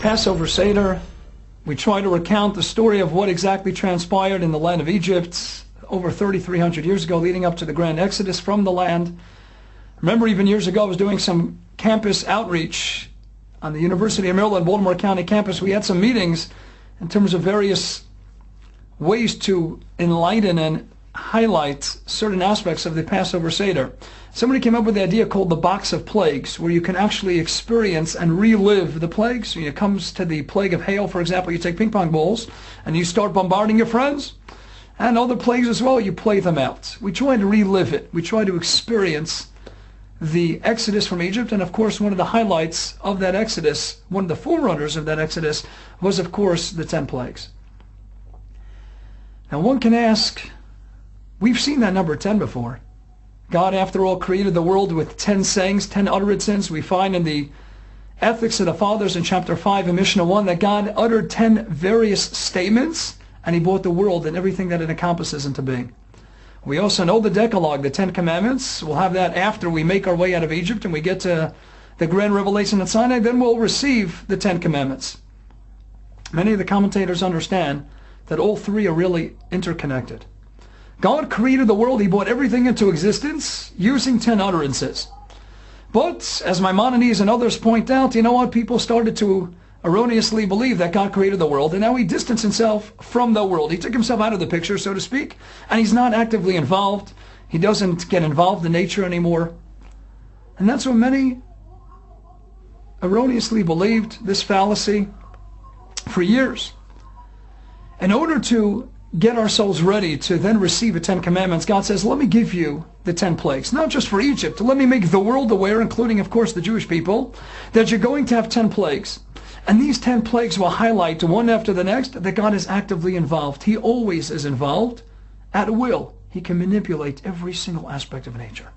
Passover Seder, we try to recount the story of what exactly transpired in the land of Egypt over 3,300 years ago, leading up to the grand exodus from the land. Remember, even years ago, I was doing some campus outreach on the University of Maryland, Baltimore County campus. We had some meetings in terms of various ways to enlighten and highlight certain aspects of the Passover Seder. Somebody came up with the idea called the box of plagues, where you can actually experience and relive the plagues. When it comes to the plague of hail, for example, you take ping pong balls and you start bombarding your friends, and other plagues as well, you play them out. We try to relive it. We try to experience the exodus from Egypt, and of course one of the highlights of that exodus, one of the forerunners of that exodus, was of course the 10 plagues. Now one can ask, we've seen that number 10 before. God, after all, created the world with 10 sayings, 10 utterances. We find in the Ethics of the Fathers in chapter 5 and Mishnah 1 that God uttered 10 various statements, and he brought the world and everything that it encompasses into being. We also know the Decalogue, the 10 Commandments. We'll have that after we make our way out of Egypt and we get to the grand revelation at Sinai. Then we'll receive the 10 Commandments. Many of the commentators understand that all three are really interconnected. God created the world. He brought everything into existence using 10 utterances. But, as Maimonides and others point out, you know what? People started to erroneously believe that God created the world, and now he distanced himself from the world. He took himself out of the picture, so to speak, and he's not actively involved. He doesn't get involved in nature anymore. And that's what many erroneously believed, this fallacy, for years. In order to get ourselves ready to then receive the 10 Commandments, God says, let me give you the 10 plagues. Not just for Egypt. Let me make the world aware, including, of course, the Jewish people, that you're going to have 10 plagues. And these 10 plagues will highlight, one after the next, that God is actively involved. He always is involved at will. He can manipulate every single aspect of nature.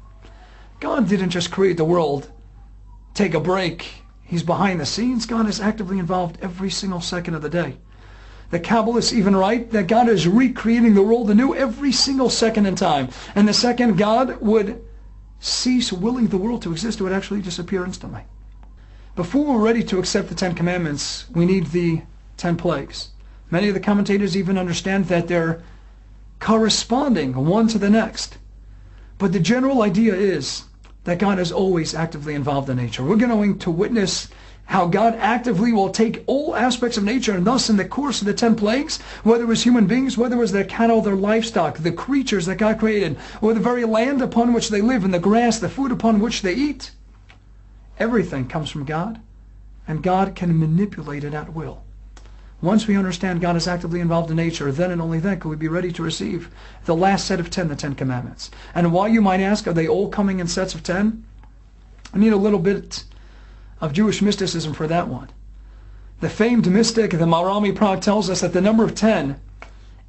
God didn't just create the world, take a break. He's behind the scenes. God is actively involved every single second of the day. The Kabbalists even write that God is recreating the world anew every single second in time. And the second God would cease willing the world to exist, it would actually disappear instantly. Before we're ready to accept the 10 Commandments, we need the 10 plagues. Many of the commentators even understand that they're corresponding one to the next. But the general idea is that God is always actively involved in nature. We're going to witness how God actively will take all aspects of nature, and thus in the course of the 10 plagues, whether it was human beings, whether it was their cattle, their livestock, the creatures that God created, or the very land upon which they live, and the grass, the food upon which they eat, everything comes from God, and God can manipulate it at will. Once we understand God is actively involved in nature, then and only then can we be ready to receive the last set of 10, the 10 Commandments. And why, you might ask, are they all coming in sets of 10? I need a little bit of Jewish mysticism for that one. The famed mystic, the Maharami Prague, tells us that the number of 10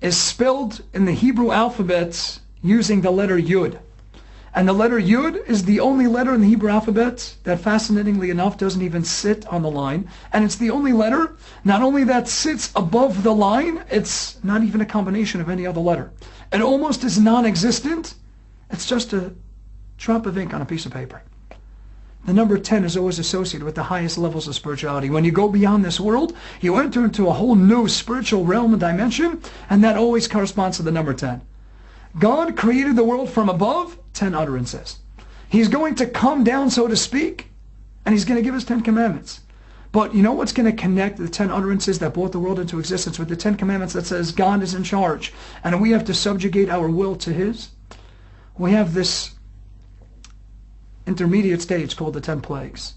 is spelled in the Hebrew alphabet using the letter Yud. And the letter Yud is the only letter in the Hebrew alphabet that, fascinatingly enough, doesn't even sit on the line. And it's the only letter, not only that sits above the line, it's not even a combination of any other letter. It almost is non-existent. It's just a drop of ink on a piece of paper. The number 10 is always associated with the highest levels of spirituality. When you go beyond this world, you enter into a whole new spiritual realm and dimension, and that always corresponds to the number 10. God created the world from above, 10 utterances. He's going to come down, so to speak, and he's going to give us 10 commandments. But you know what's going to connect the 10 utterances that brought the world into existence with the 10 commandments that says God is in charge, and we have to subjugate our will to his? We have this intermediate stage called the 10 plagues.